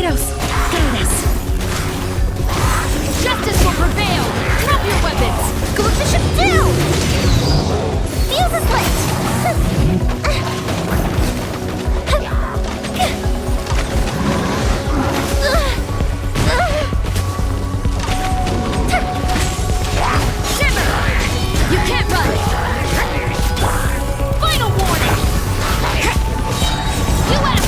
Barbados, guide us. Justice will prevail! Drop your weapons! Go with the ship down! Fuse is lit! You can't run! Final warning! U.S.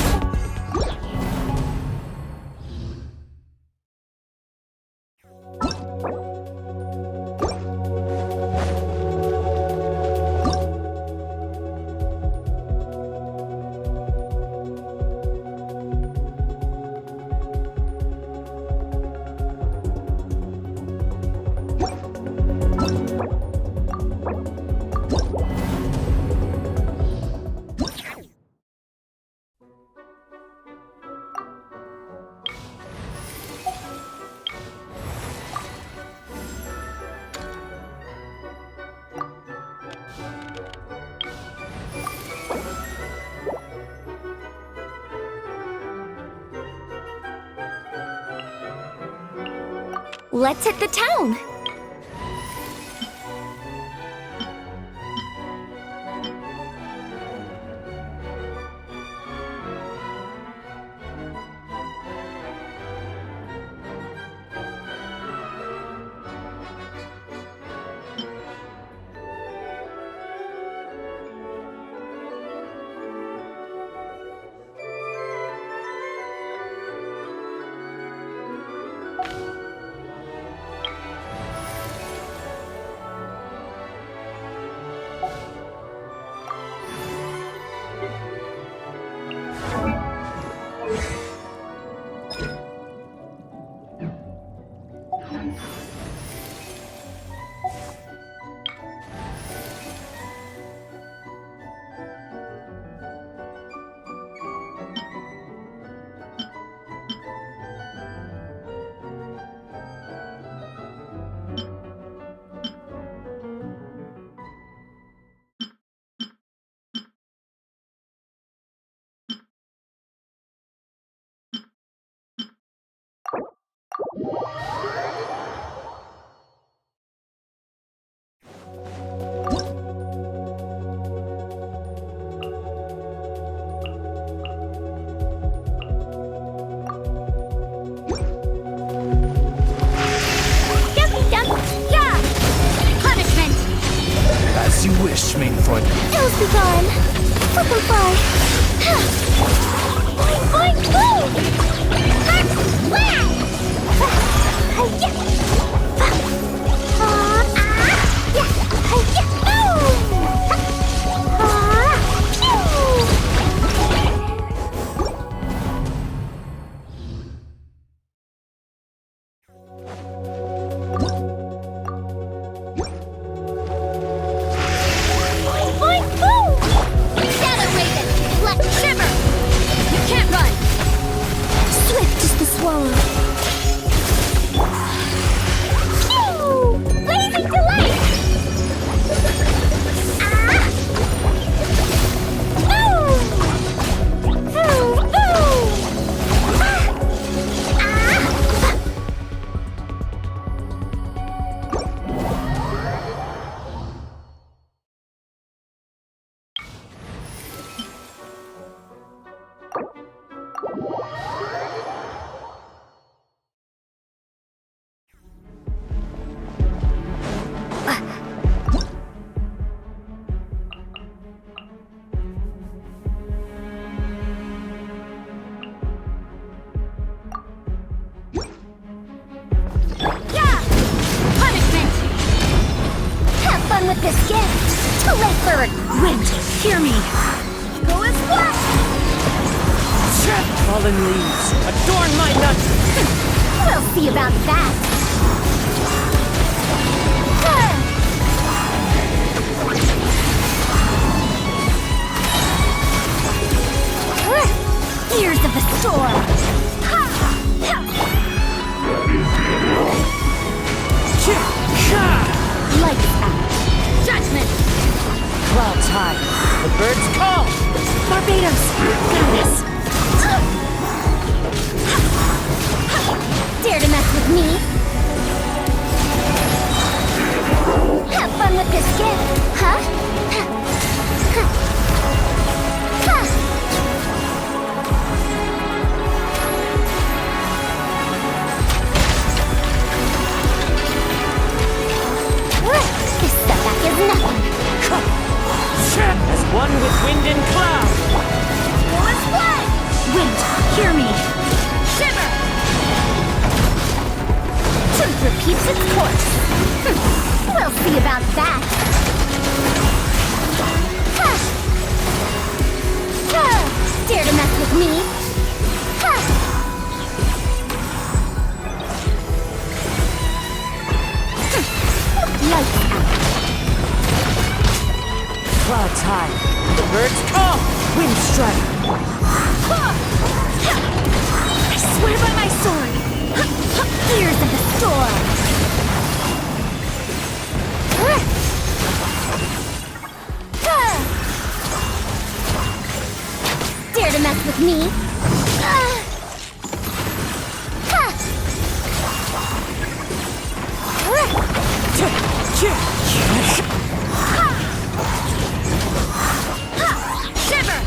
Let's hit the town! As you wish, main foot. Ills be gone! Flip and fly! Boing, boing, boom! Wow! With this gift to live for it. Wind, hear me! Go as what? Fallen leaves, adorn my nut! We'll see about that. Ears of the storm. Lights out. Judgment! Clouds high, the birds call! Barbados, guide us! repeats its course. We'll see about that. Dare to mess with me? Lights out. Clouds high. The birds call. Wind strike. I swear by my sword. Ears of the storm. Dare to mess with me? Shiver!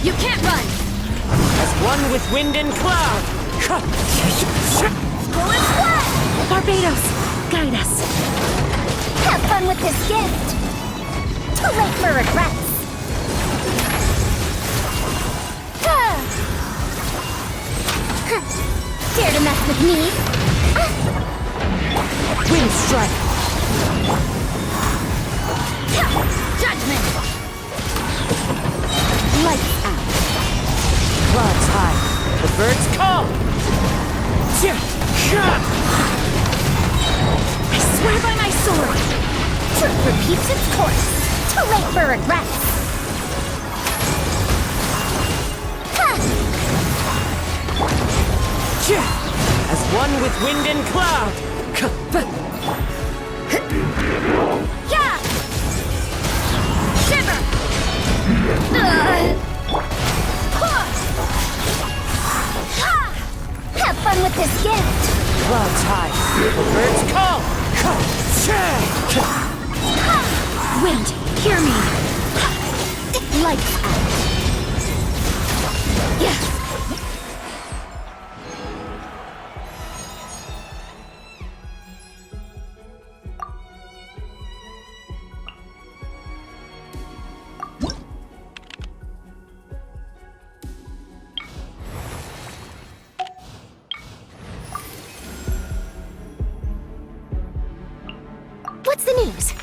You can't run! As one with wind and cloud. Full and flat! Barbados, guide us. Have fun with this gift! Too late for regrets! Dare to mess with me? Wind strike. Judgment! Lights out. Clouds high. The birds call. I swear by my sword! Truth repeats its course. Too late for regrets! As one with wind and cloud. Yeah! Shiver! Have fun with this gift! Clouds high. The birds call. Wind, hear me! Lights out. Yes! What's the news?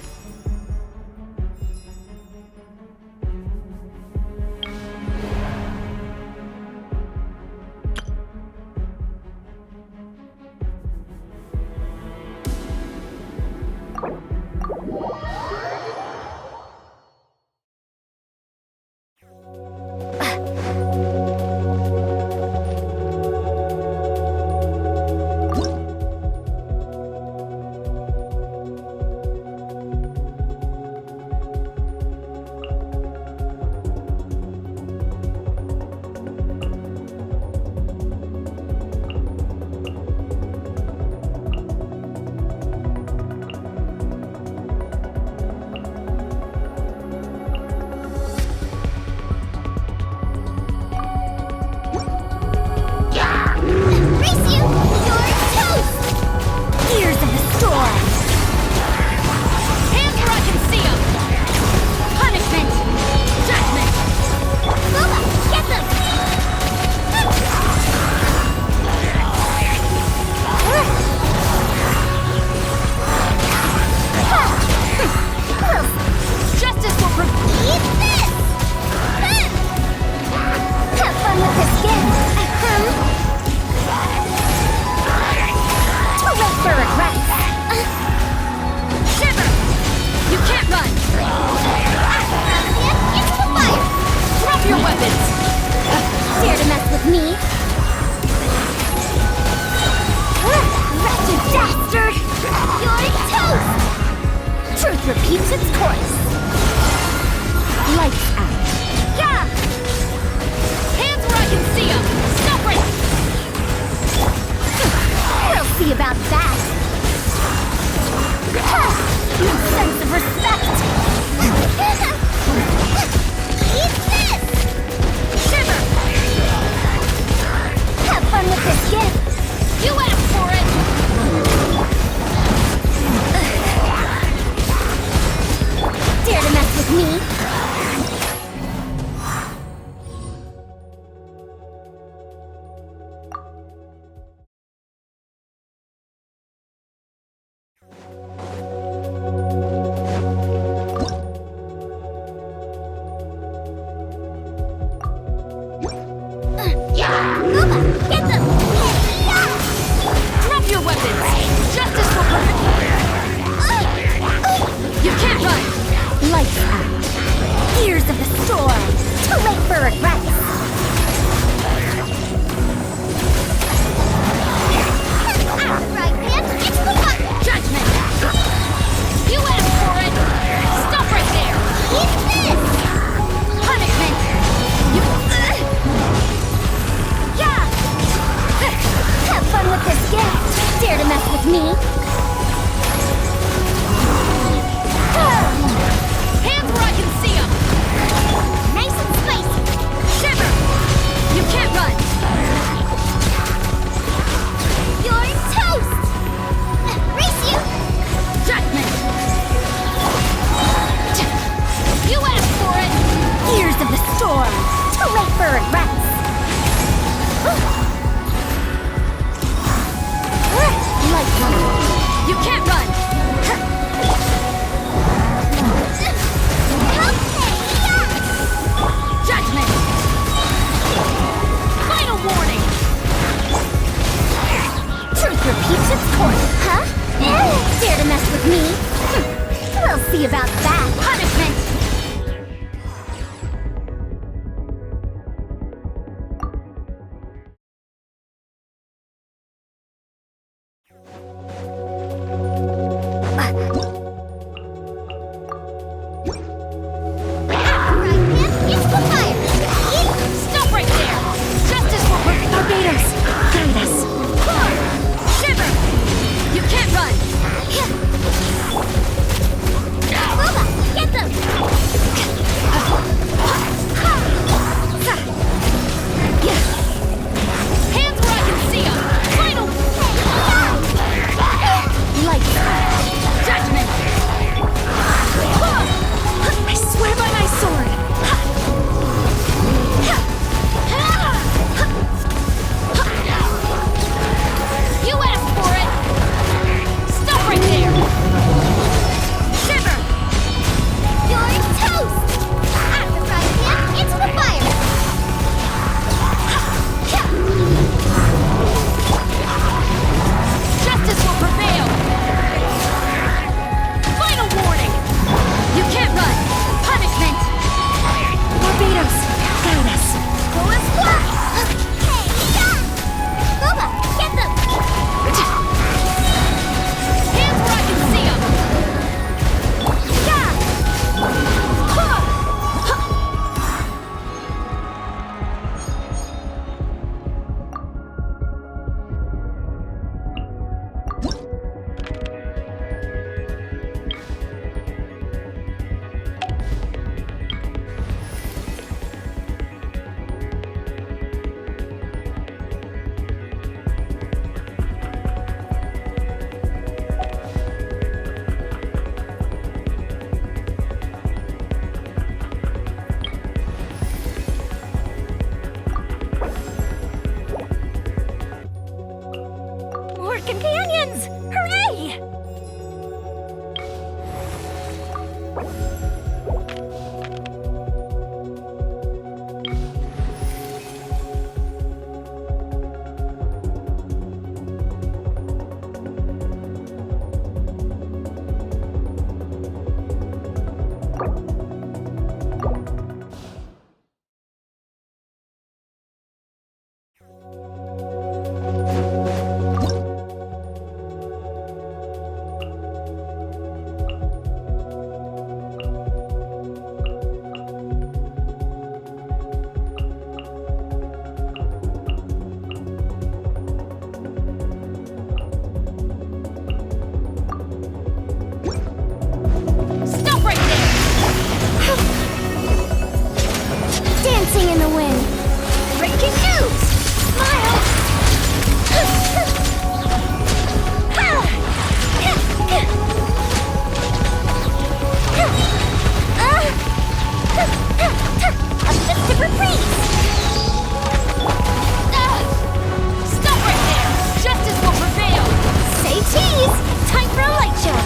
repeats its course. Lights out. Yeah! Hands where I can see them! Separate! We'll see about that. No sense of respect. Eat this! Shiver! Have fun with this gift. You asked for it! Dare to mess with me? weapons! Justice will prevail! You can't run! Lights out. Ears of the storm. Too late for regrets. Right, man. It's the one. Judgment! You asked for it! Stop right there! Eat this. Punishment! You... Yeah. Have fun with this gift. Dare to mess with me? Hands where I can see them! Nice and spicy. Shiver! You can't run! You're toast. Race you. Judgment! You asked for it! Ears of the storm. Too late for regrets. Light one. You can't run! Judgment! Final warning! Truth repeats its course, huh? Dare to mess with me? We'll see about that. Punishment! Right, man. It's the fire. Stop right there! Justice will prevail! Barbados, guide us. Shiver! You can't run! Boba, get them. Hands where I can see them! Final Lights out. judgment! I swear by my sword. You asked for it! Stop right there! Shiver! You're toast. At the right hand, into the fire. Justice will prevail! Final warning! You can't run! Punishment! Barbados, guide us. Go and fly. Hey, yeah. Boba, get them. Hands where I can see them! Yeah. More companions! Hooray! Stop right there! Dancing in the wind. Breaking news! Smile! A festive reprise! Stop right there! Justice will prevail! Say cheese! Time for a light show!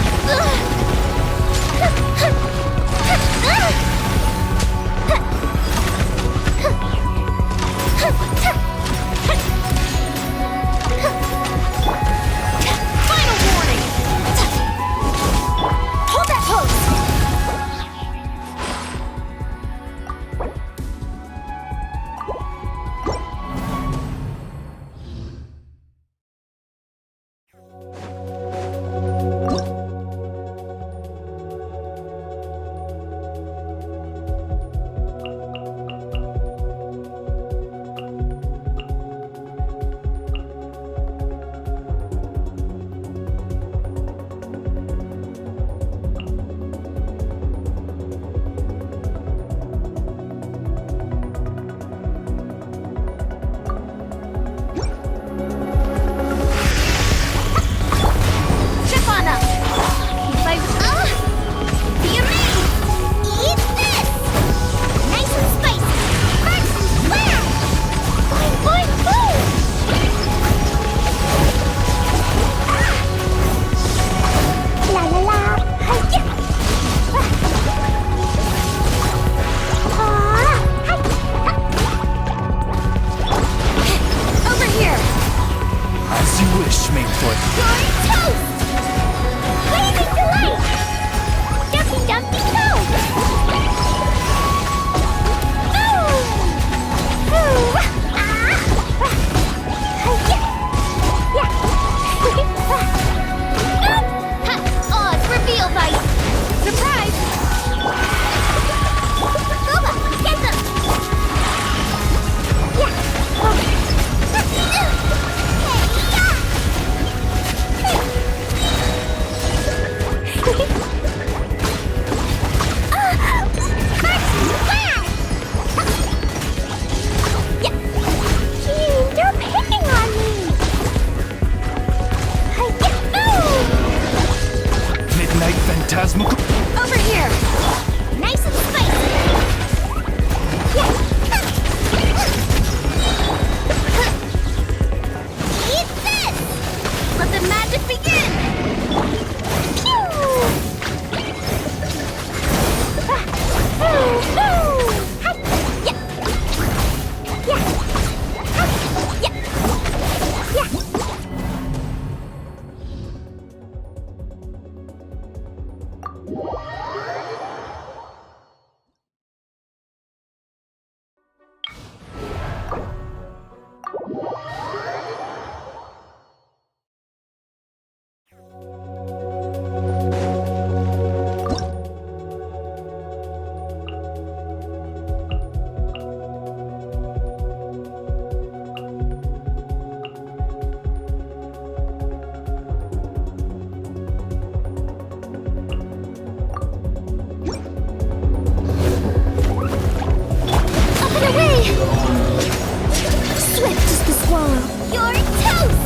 Swift as the swallow. You're toast!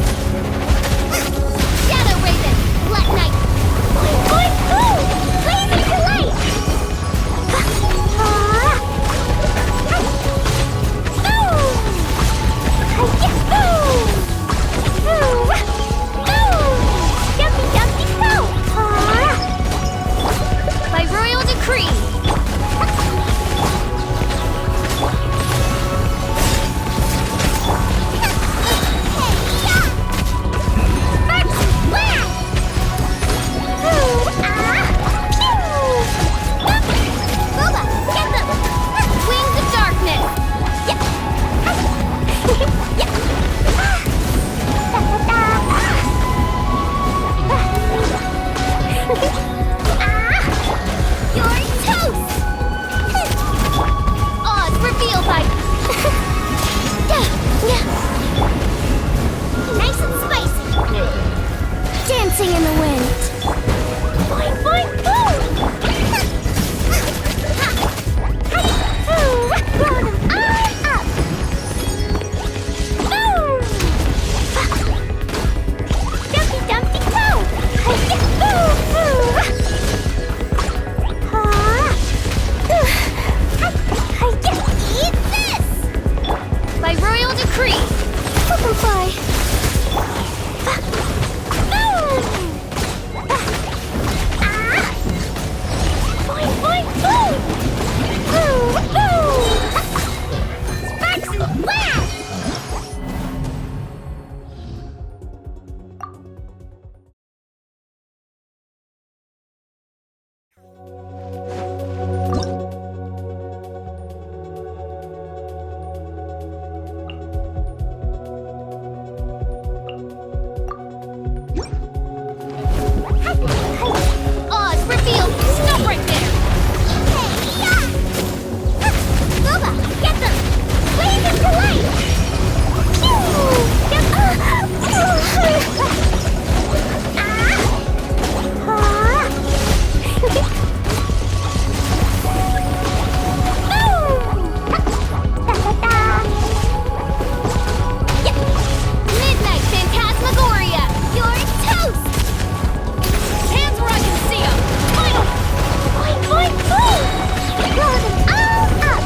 Shadow Raven, Black Knight. Boing, boing, boom! Blazing to light! By royal decree. Wings of darkness. You're toast! Oz revealed by Nice and spicy! Dancing in the wind! Boing, boing, boom! Blow them all up! Boom! Dumpty Dumpty Go! Eat this! by royal decree. Butterfly! Boing, boing, boom! Boom, boom! Sparks and flash! Oz revealed. Stop right there. Boba, get them! Blaze into light! Midnight Phantasmagoria. You're toast! Hands where I can see 'em. Final. Boing, boing, boom! Blow them all up!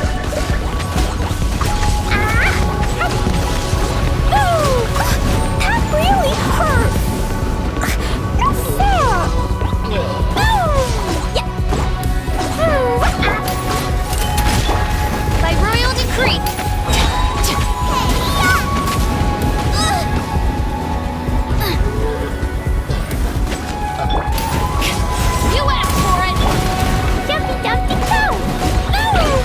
Boom! That really hurt! No fair! Boom! By royal decree. You asked for it. Dumpty Dumpty Go! Boom!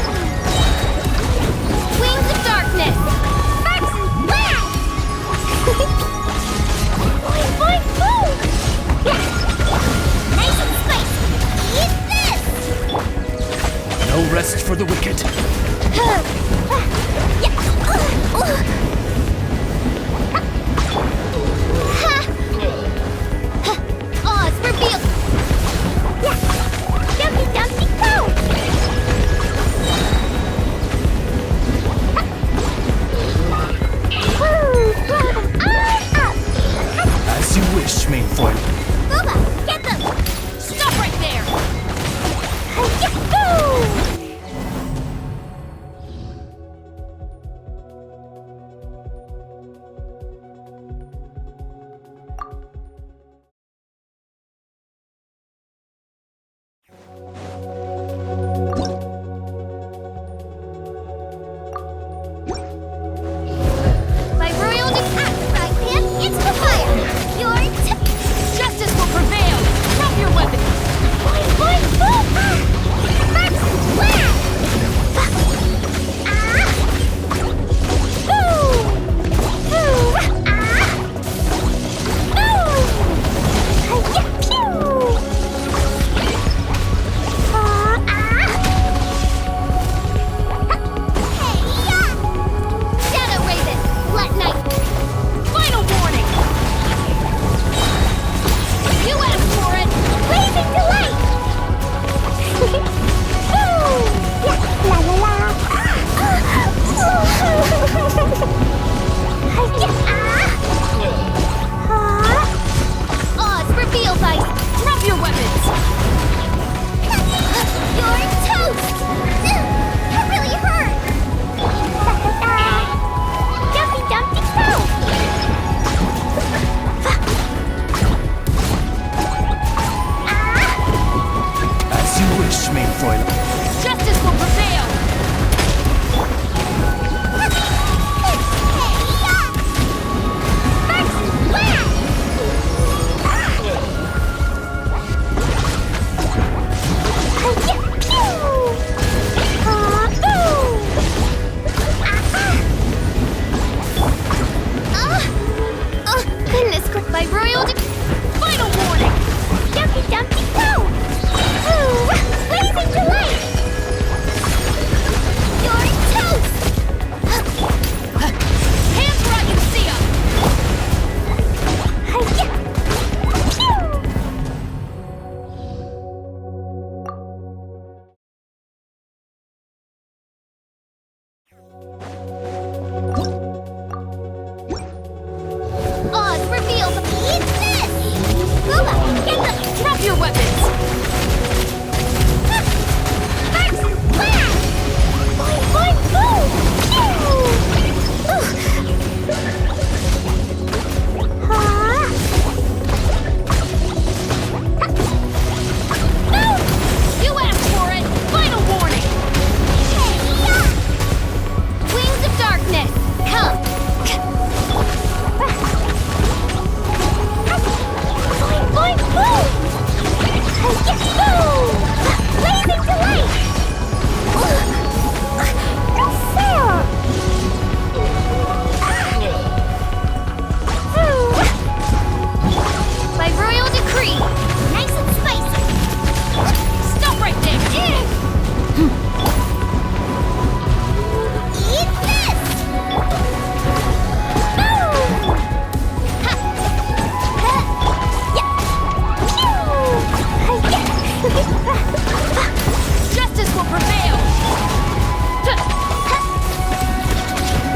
Wings of darkness. Sparks and flash! Boing, boing, boom! Nice and spicy! Eat this! No rest for the wicked. Oz revealed. Dumpty Dumpty Go! Blow them all up! As you wish, Mainfoil. Booba, get them! Stop right there.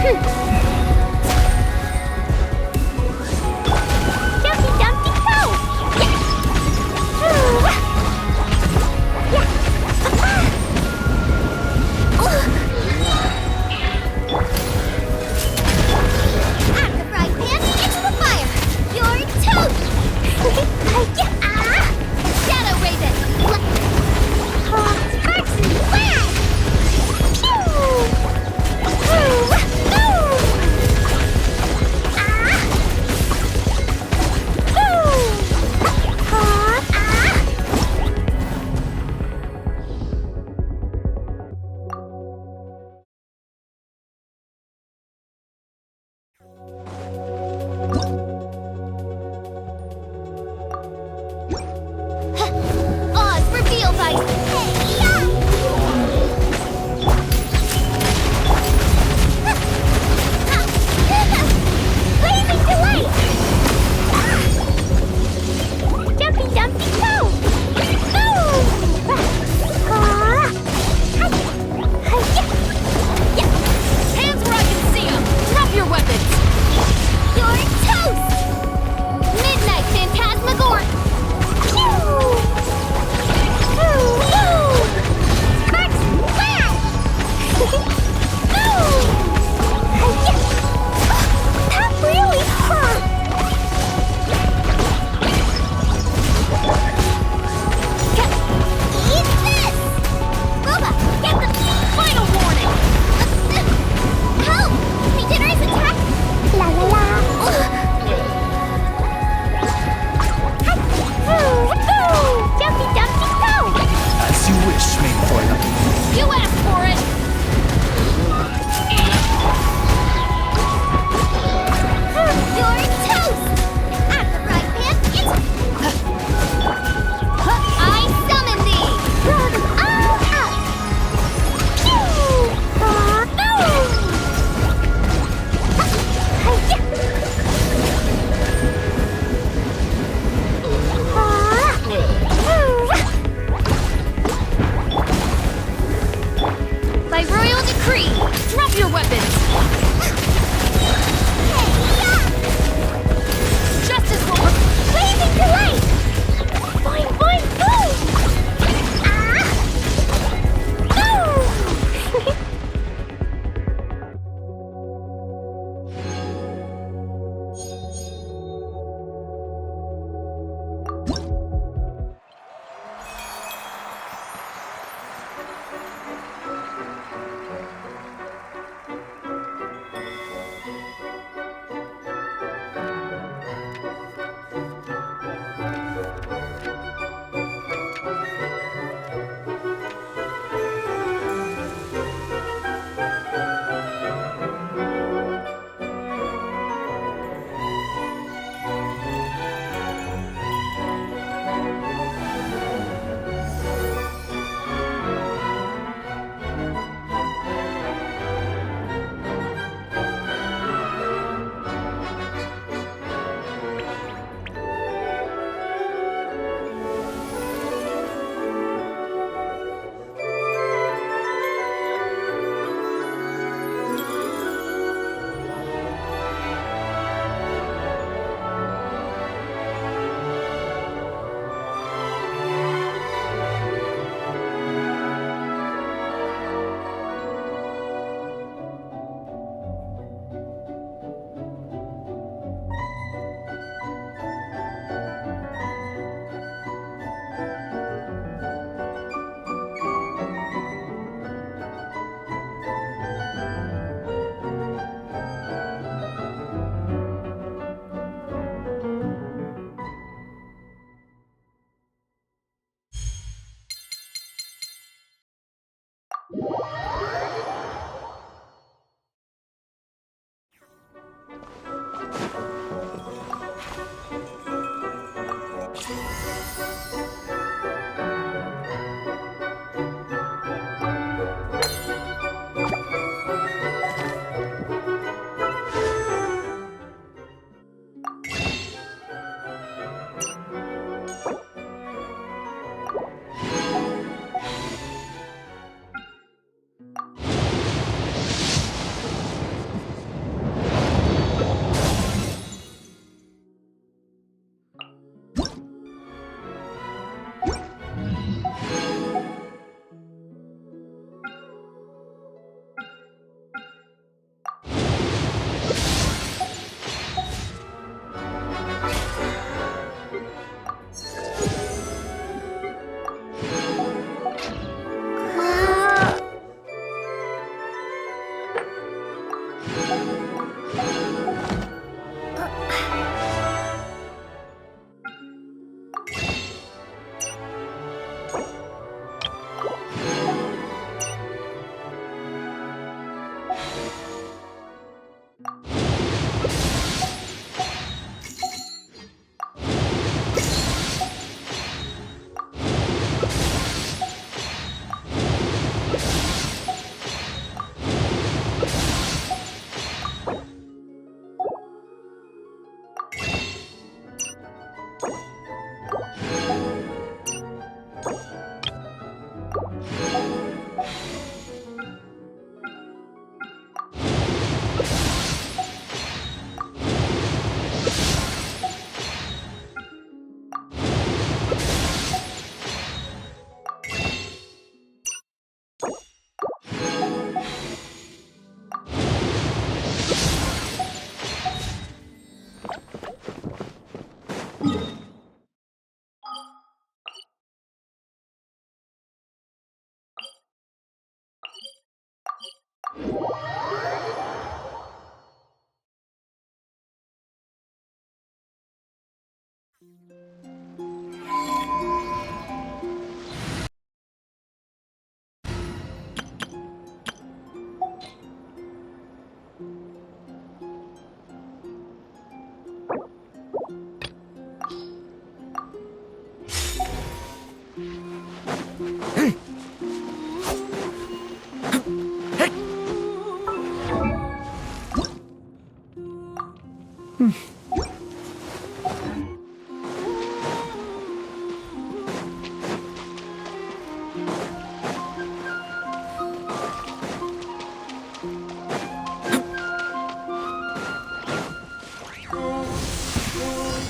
Dumpty Dumpty go! Out the frying pan, into the fire! You're toast! Shadow Raven! Sparks and flash! Pew! Boom!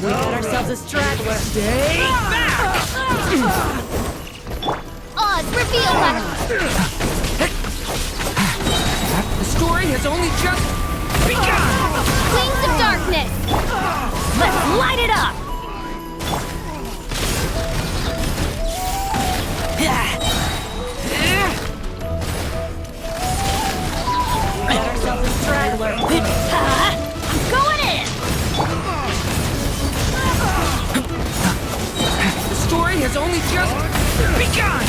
We got ourselves a straggler. Stay back! Oz, reveal that! The story has only just begun! Wings of darkness! Let's light it up! We got ourselves a straggler. I'm going in! The story has only just begun!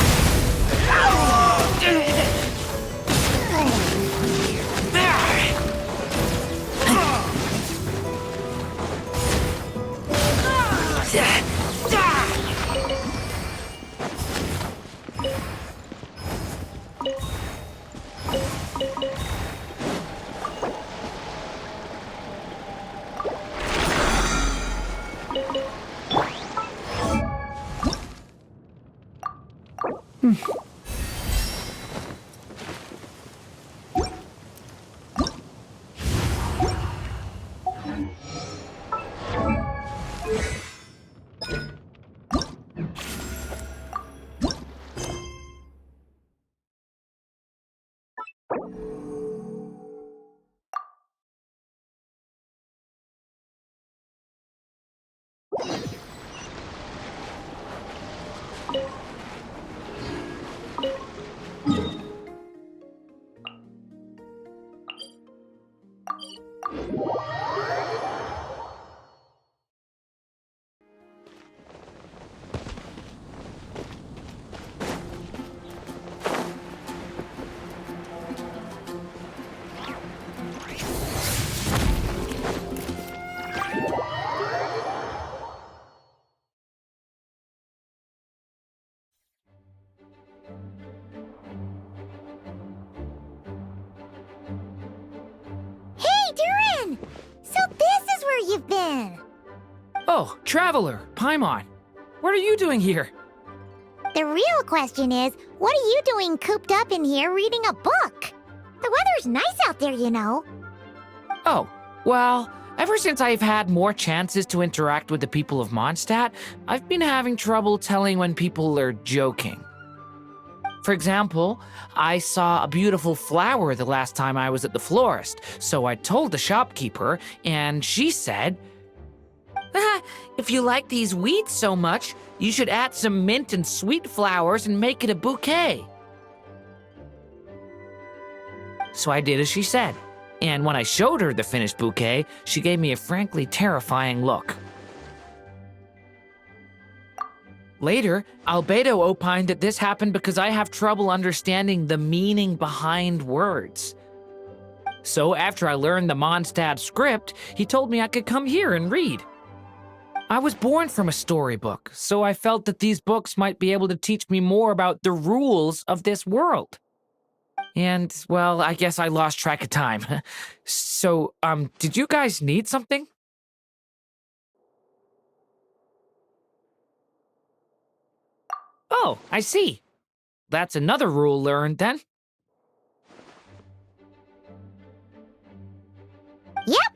Hey, Durin! So this is where you've been! Oh, Traveler, Paimon. What are you doing here? The real question is, what are you doing cooped up in here reading a book? The weather's nice out there, you know. Oh, well, ever since I've had more chances to interact with the people of Mondstadt, I've been having trouble telling when people are joking. For example, I saw a beautiful flower the last time I was at the florist, so I told the shopkeeper, and she said, if you like these weeds so much, you should add some mint and sweet flowers and make it a bouquet. So I did as she said. And when I showed her the finished bouquet, she gave me a frankly terrifying look. Later, Albedo opined that this happened because I have trouble understanding the meaning behind words. So after I learned the Mondstadt script, he told me I could come here and read. I was born from a storybook, so I felt that these books might be able to teach me more about the rules of this world. And, well, I guess I lost track of time. So, did you guys need something? Oh, I see. That's another rule learned, then. Yep.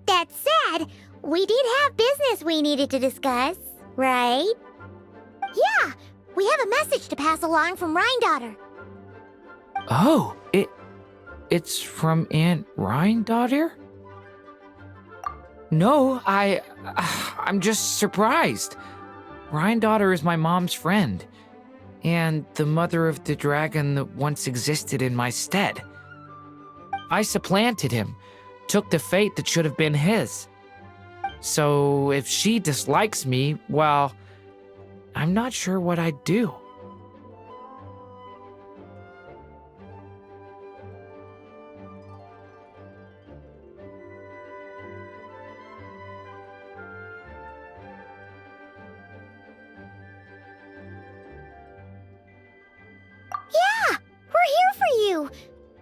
That said, we did have business we needed to discuss, right? Yeah, we have a message to pass along from Rhindaughter. Oh, it's from Aunt Rhindaughter? No, I'm just surprised. Rhindaughter is my mom's friend, and the mother of the dragon that once existed in my stead. I supplanted him, took the fate that should have been his. So if she dislikes me, well, I'm not sure what I'd do. Yeah, we're here for you.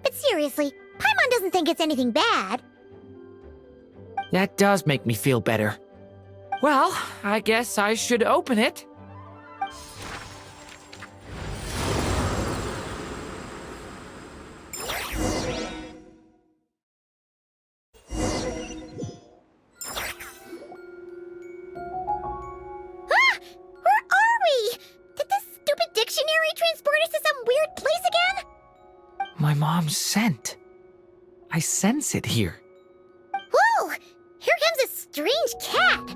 But seriously, Paimon doesn't think it's anything bad. That does make me feel better. Well, I guess I should open it. Where are we? Did this stupid dictionary transport us to some weird place again? My mom's scent. I sense it here. Whoa! Here comes a strange cat.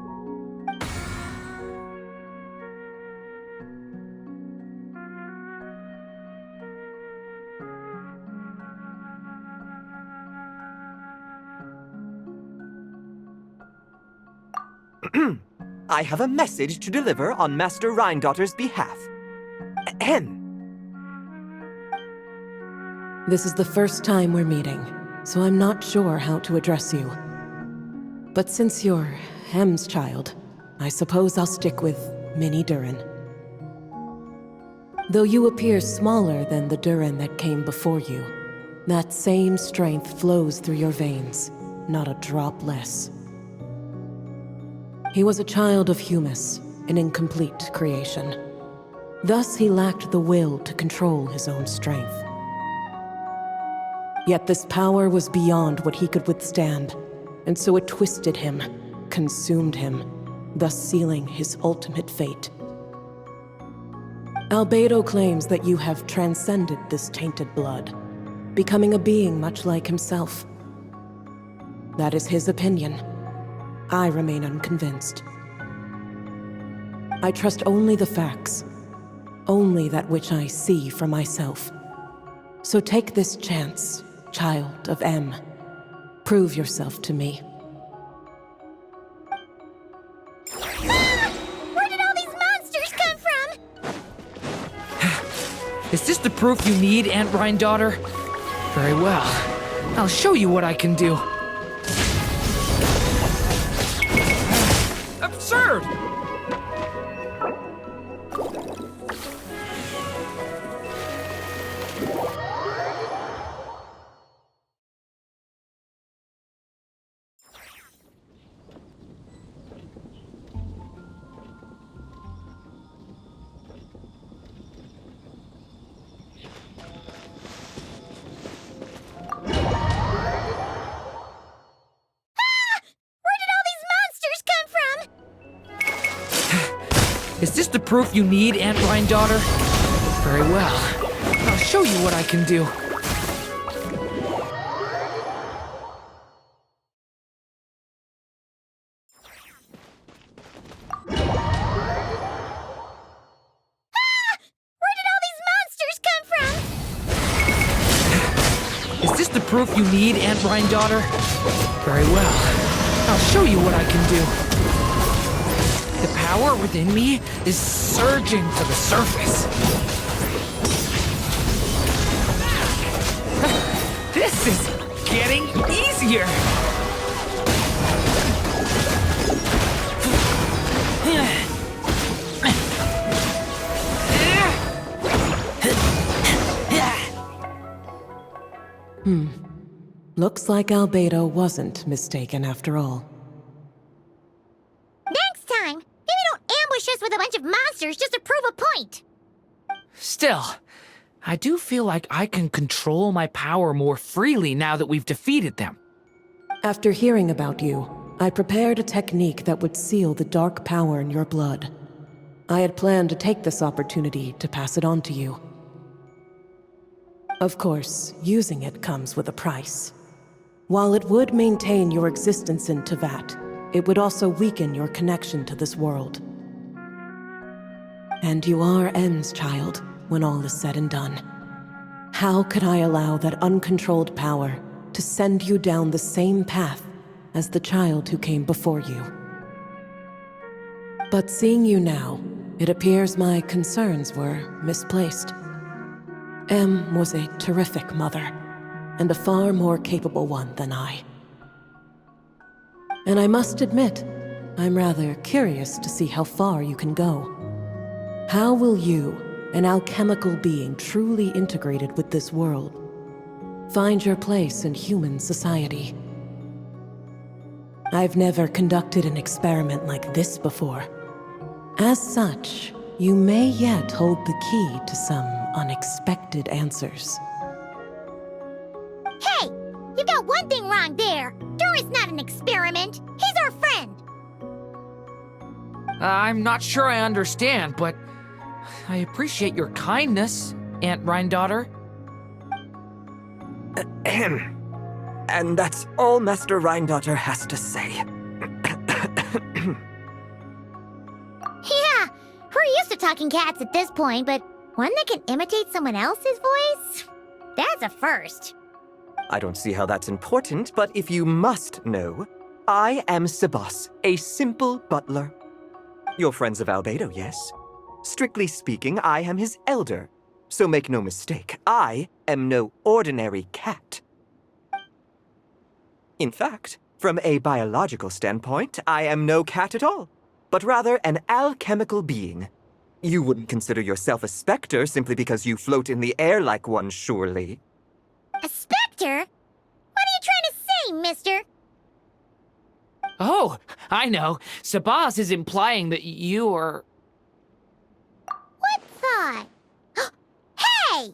I have a message to deliver on Master Rhindaughter's behalf. Ahem. This is the first time we're meeting, so I'm not sure how to address you. But since you're Hem's child, I suppose I'll stick with Mini Durin. Though you appear smaller than the Durin that came before you, that same strength flows through your veins, not a drop less. He was a child of Humus, an incomplete creation. Thus he lacked the will to control his own strength. Yet this power was beyond what he could withstand, and so it twisted him, consumed him, thus sealing his ultimate fate. Albedo claims that you have transcended this tainted blood, becoming a being much like himself. That is his opinion. I remain unconvinced. I trust only the facts, only that which I see for myself. So take this chance, child of M. Prove yourself to me. Ah! Where did all these monsters come from? Is this the proof you need, Aunt Rhindaughter? Very well. I'll show you what I can do. Absurd! Is this the proof you need, Aunt Rhindaughter? Very well. I'll show you what I can do. Is this the proof you need, Aunt Daughter? Very well. I'll show you what I can do. The power within me is surging to the surface. This is getting easier. Looks like Albedo wasn't mistaken after all. Next time, maybe don't ambush us with a bunch of monsters just to prove a point. Still, I do feel like I can control my power more freely now that we've defeated them. After hearing about you, I prepared a technique that would seal the dark power in your blood. I had planned to take this opportunity to pass it on to you. Of course, using it comes with a price. While it would maintain your existence in Tevat, it would also weaken your connection to this world. And you are M's child, when all is said and done. How could I allow that uncontrolled power to send you down the same path as the child who came before you? But seeing you now, it appears my concerns were misplaced. M was a terrific mother, and a far more capable one than I. And I must admit, I'm rather curious to see how far you can go. How will you, an alchemical being truly integrated with this world, find your place in human society? I've never conducted an experiment like this before. As such, you may yet hold the key to some unexpected answers. Hey, you got one thing wrong there. Durin's not an experiment. He's our friend. I'm not sure I understand, but I appreciate your kindness, Aunt Daughter. Ahem. And that's all Master Daughter has to say. Yeah, we're used to talking cats at this point, but one that can imitate someone else's voice? That's a first. I don't see how that's important, but if you must know, I am Sebas, a simple butler. You're friends of Albedo, yes? Strictly speaking, I am his elder. So make no mistake, I am no ordinary cat. In fact, from a biological standpoint, I am no cat at all, but rather an alchemical being. You wouldn't consider yourself a specter simply because you float in the air like one, surely. A specter? What are you trying to say, mister? Oh, I know. Sabaz is implying that you are... What thought? Hey!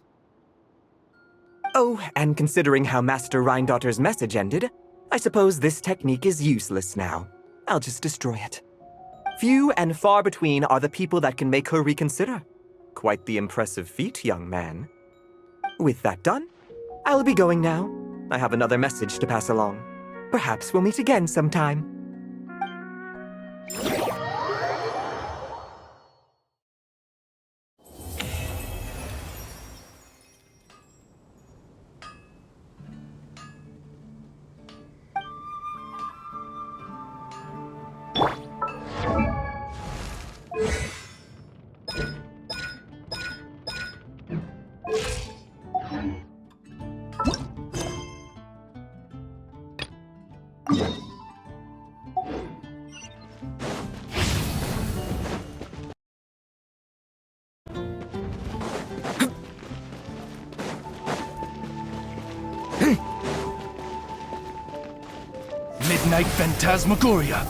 Oh, and considering how Master Daughter's message ended, I suppose this technique is useless now. I'll just destroy it. Few and far between are the people that can make her reconsider. Quite the impressive feat, young man. With that done, I'll be going now. I have another message to pass along. Perhaps we'll meet again sometime. Midnight Phantasmagoria.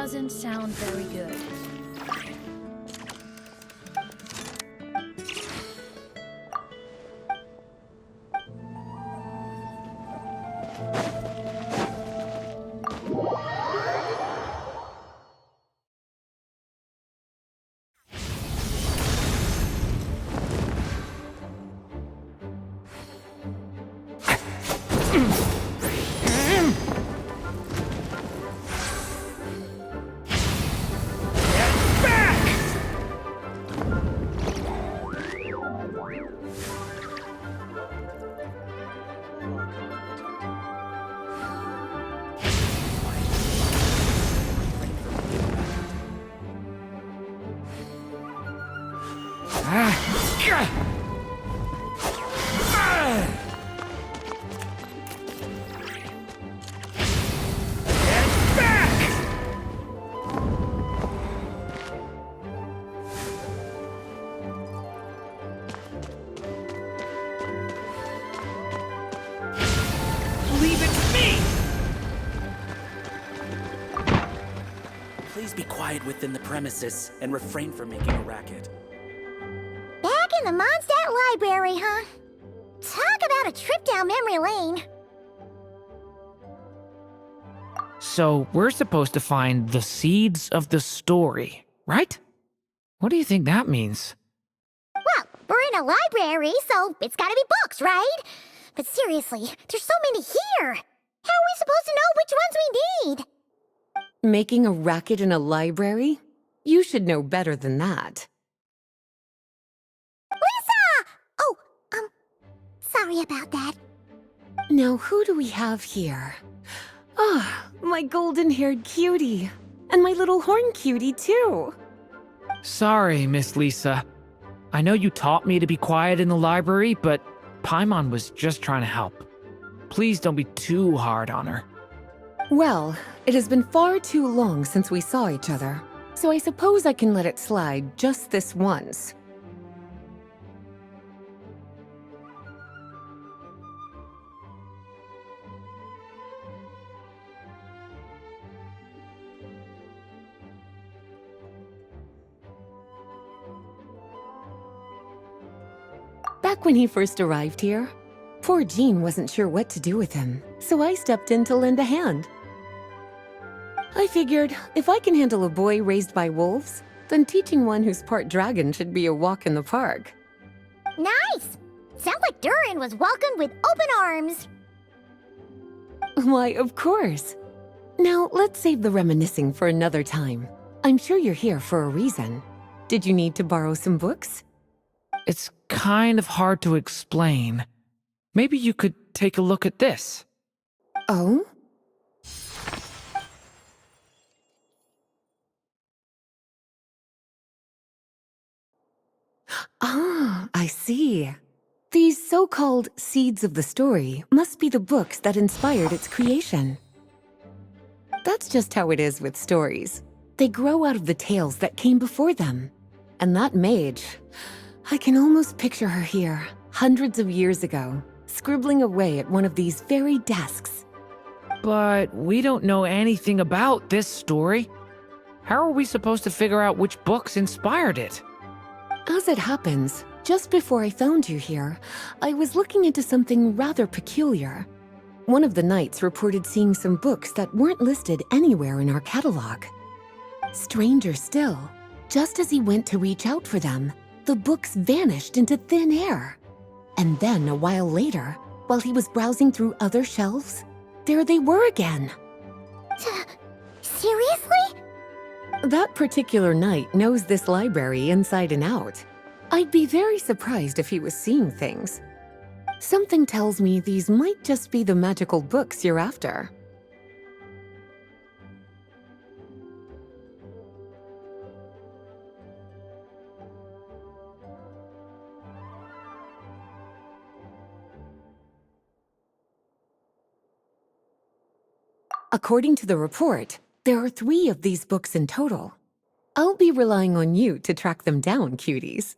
doesn't sound very good. Leave it to me! Please be quiet within the premises and refrain from making a racket. Back in the Mondstadt library, huh? Talk about a trip down memory lane. So we're supposed to find the seeds of the story, right? What do you think that means? Well, we're in a library, so it's gotta be books, right? But seriously, there's so many here. How are we supposed to know which ones we need? Making a racket in a library? You should know better than that. Lisa! Oh, sorry about that. Now, who do we have here? Ah, my golden-haired cutie. And my little horn cutie, too. Sorry, Miss Lisa. I know you taught me to be quiet in the library, but Paimon was just trying to help. Please don't be too hard on her. Well, it has been far too long since we saw each other, so I suppose I can let it slide just this once. Back when he first arrived here, poor Jean wasn't sure what to do with him, so I stepped in to lend a hand. I figured, if I can handle a boy raised by wolves, then teaching one who's part dragon should be a walk in the park. Nice! Sounds like Durin was welcomed with open arms. Why, of course. Now, let's save the reminiscing for another time. I'm sure you're here for a reason. Did you need to borrow some books? It's kind of hard to explain. Maybe you could take a look at this. Oh? Ah, I see. These so-called seeds of the story must be the books that inspired its creation. That's just how it is with stories. They grow out of the tales that came before them. And that mage, I can almost picture her here, hundreds of years ago, scribbling away at one of these very desks. But we don't know anything about this story. How are we supposed to figure out which books inspired it? As it happens, just before I found you here, I was looking into something rather peculiar. One of the knights reported seeing some books that weren't listed anywhere in our catalog. Stranger still, just as he went to reach out for them, the books vanished into thin air. And then a while later, while he was browsing through other shelves, there they were again. Seriously? That particular knight knows this library inside and out. I'd be very surprised if he was seeing things. Something tells me these might just be the magical books you're after. According to the report, there are 3 of these books in total. I'll be relying on you to track them down, cuties.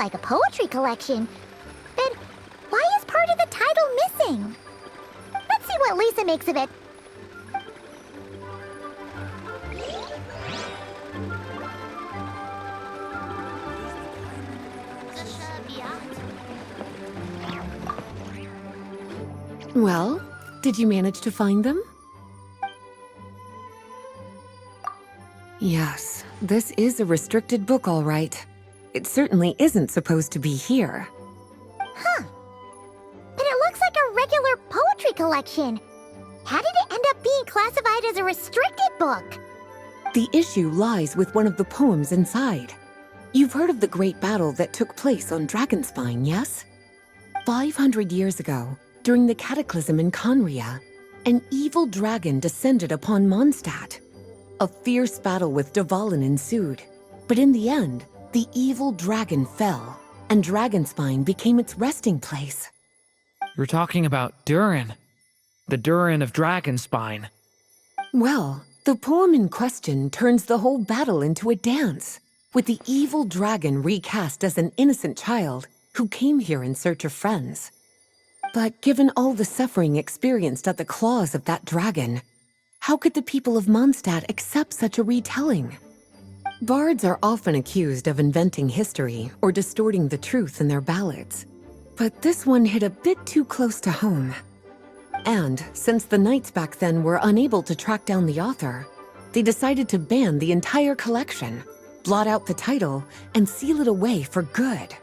like a poetry collection. But why is part of the title missing? Let's see what Lisa makes of it. Well, did you manage to find them? Yes, this is a restricted book, all right. It certainly isn't supposed to be here. Huh. But it looks like a regular poetry collection. How did it end up being classified as a restricted book? The issue lies with one of the poems inside. You've heard of the great battle that took place on Dragonspine, yes? 500 years ago, during the cataclysm in Conria, an evil dragon descended upon Mondstadt. A fierce battle with Dvalin ensued, but in the end, the evil dragon fell, and Dragonspine became its resting place. You're talking about Durin, the Durin of Dragonspine. Well, the poem in question turns the whole battle into a dance, with the evil dragon recast as an innocent child who came here in search of friends. But given all the suffering experienced at the claws of that dragon, how could the people of Mondstadt accept such a retelling? Bards are often accused of inventing history or distorting the truth in their ballads. But this one hit a bit too close to home. And since the knights back then were unable to track down the author, they decided to ban the entire collection, blot out the title, and seal it away for good.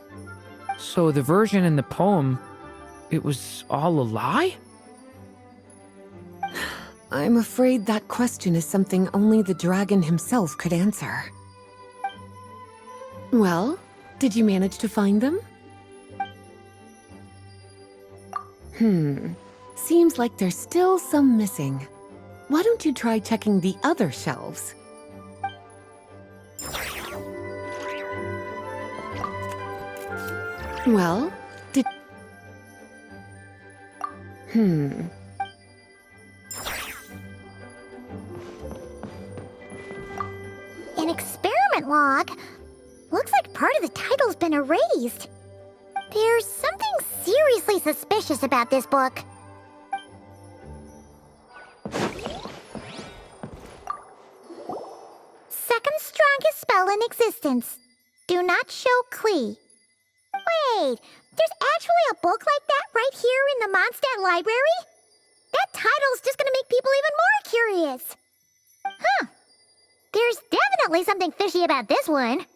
So the version in the poem, it was all a lie? I'm afraid that question is something only the dragon himself could answer. Well, did you manage to find them? Seems like there's still some missing. Why don't you try checking the other shelves? Well, did... An experiment log? Looks like part of the title's been erased. There's something seriously suspicious about this book. Second strongest spell in existence. Do not show Klee. Wait, there's actually a book like that right here in the Mondstadt library? That title's just gonna make people even more curious. Huh. There's definitely something fishy about this one.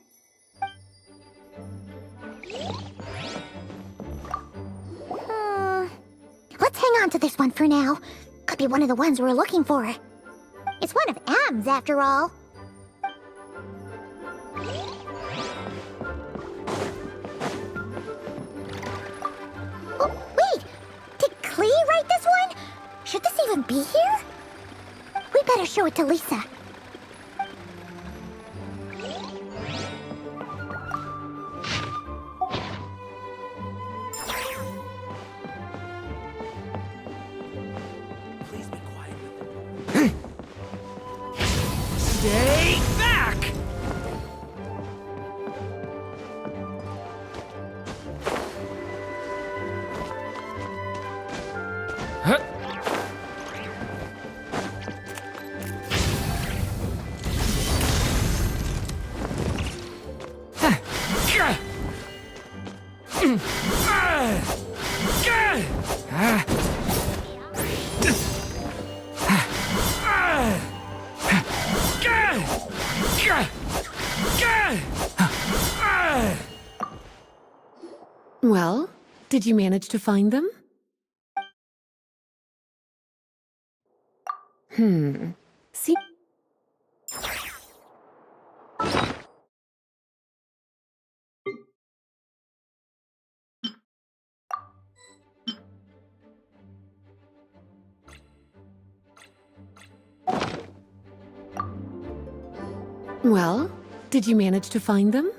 Let's hang on to this one for now. Could be one of the ones we're looking for. It's one of M's, after all. Oh, wait! Did Klee write this one? Should this even be here? We better show it to Lisa. Stay back! Huh? Well, did you manage to find them? See? Well, did you manage to find them?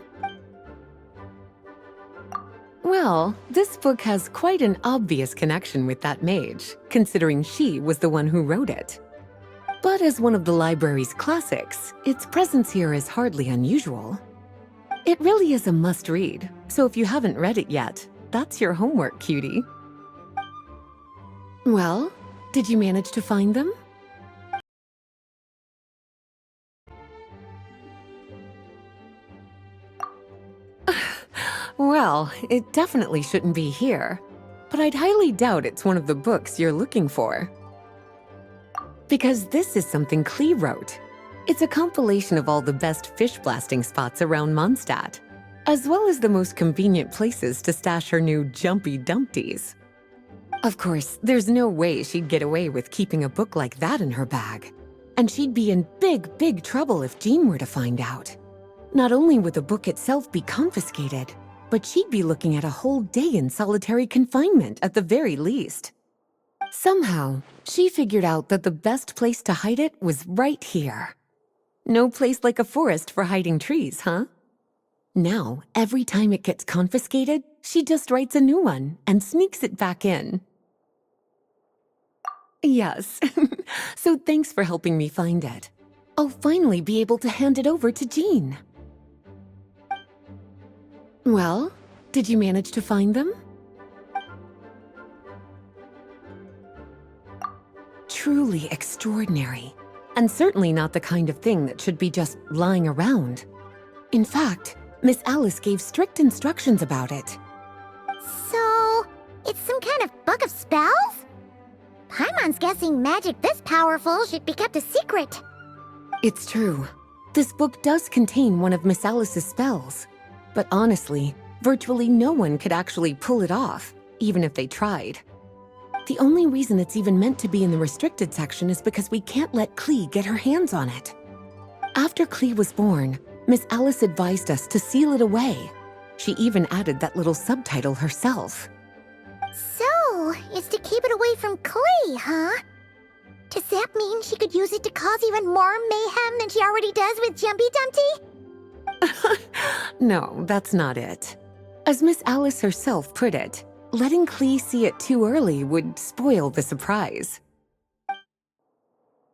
Well, this book has quite an obvious connection with that mage, considering she was the one who wrote it. But as one of the library's classics, its presence here is hardly unusual. It really is a must-read, So if you haven't read it yet, that's your homework, cutie. Well, did you manage to find them? Well, it definitely shouldn't be here, but I'd highly doubt it's one of the books you're looking for. Because this is something Klee wrote. It's a compilation of all the best fish blasting spots around Mondstadt, as well as the most convenient places to stash her new jumpy dumpties. Of course, there's no way she'd get away with keeping a book like that in her bag. And she'd be in big trouble if Jean were to find out. Not only would the book itself be confiscated, but she'd be looking at a whole day in solitary confinement at the very least. Somehow, she figured out that the best place to hide it was right here. No place like a forest for hiding trees, huh? Now, every time it gets confiscated, she just writes a new one and sneaks it back in. Yes, so thanks for helping me find it. I'll finally be able to hand it over to Jean. Well, did you manage to find them? Truly extraordinary, and certainly not the kind of thing that should be just lying around. In fact, Miss Alice gave strict instructions about it. So, it's some kind of book of spells? Paimon's guessing magic this powerful should be kept a secret. It's true. This book does contain one of Miss Alice's spells. But honestly, virtually no one could actually pull it off, even if they tried. The only reason it's even meant to be in the restricted section is because we can't let Klee get her hands on it. After Klee was born, Miss Alice advised us to seal it away. She even added that little subtitle herself. So, it's to keep it away from Klee, huh? Does that mean she could use it to cause even more mayhem than she already does with Jumpy Dumpty? No, that's not it. As Miss Alice herself put it, letting Klee see it too early would spoil the surprise.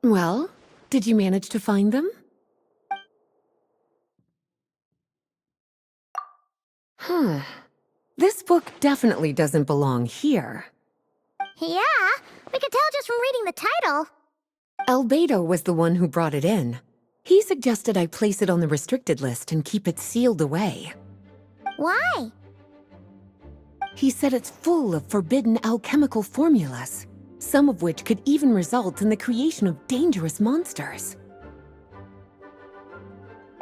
Well, did you manage to find them? This book definitely doesn't belong here. Yeah, we could tell just from reading the title. Albedo was the one who brought it in. He suggested I place it on the restricted list and keep it sealed away. Why? He said it's full of forbidden alchemical formulas, some of which could even result in the creation of dangerous monsters.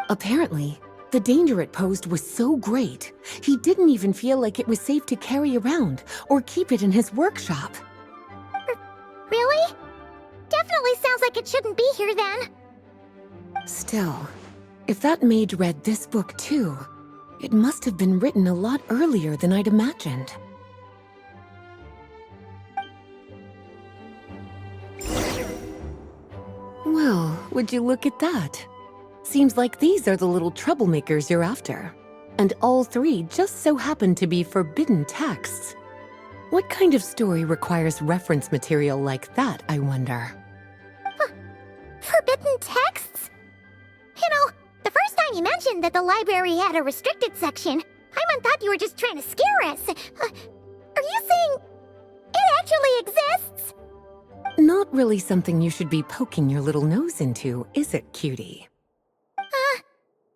Apparently, the danger it posed was so great, he didn't even feel like it was safe to carry around or keep it in his workshop. Really? Definitely sounds like it shouldn't be here then. Still, if that maid read this book too, it must have been written a lot earlier than I'd imagined. Well, would you look at that? Seems like these are the little troublemakers you're after. And all three just so happen to be forbidden texts. What kind of story requires reference material like that, I wonder? Forbidden texts? You know, the first time you mentioned that the library had a restricted section, Paimon thought you were just trying to scare us. Are you saying it actually exists? Not really something you should be poking your little nose into, is it, cutie?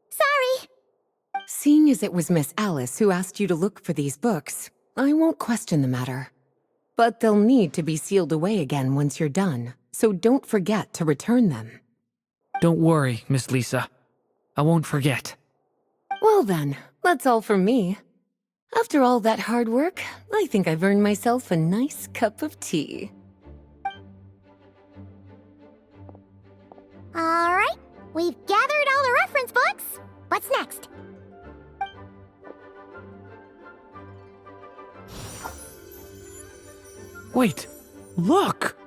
Sorry. Seeing as it was Miss Alice who asked you to look for these books, I won't question the matter. But they'll need to be sealed away again once you're done, so don't forget to return them. Don't worry, Miss Lisa. I won't forget. Well then, that's all from me. After all that hard work, I think I've earned myself a nice cup of tea. Alright, we've gathered all the reference books. What's next? Wait, look!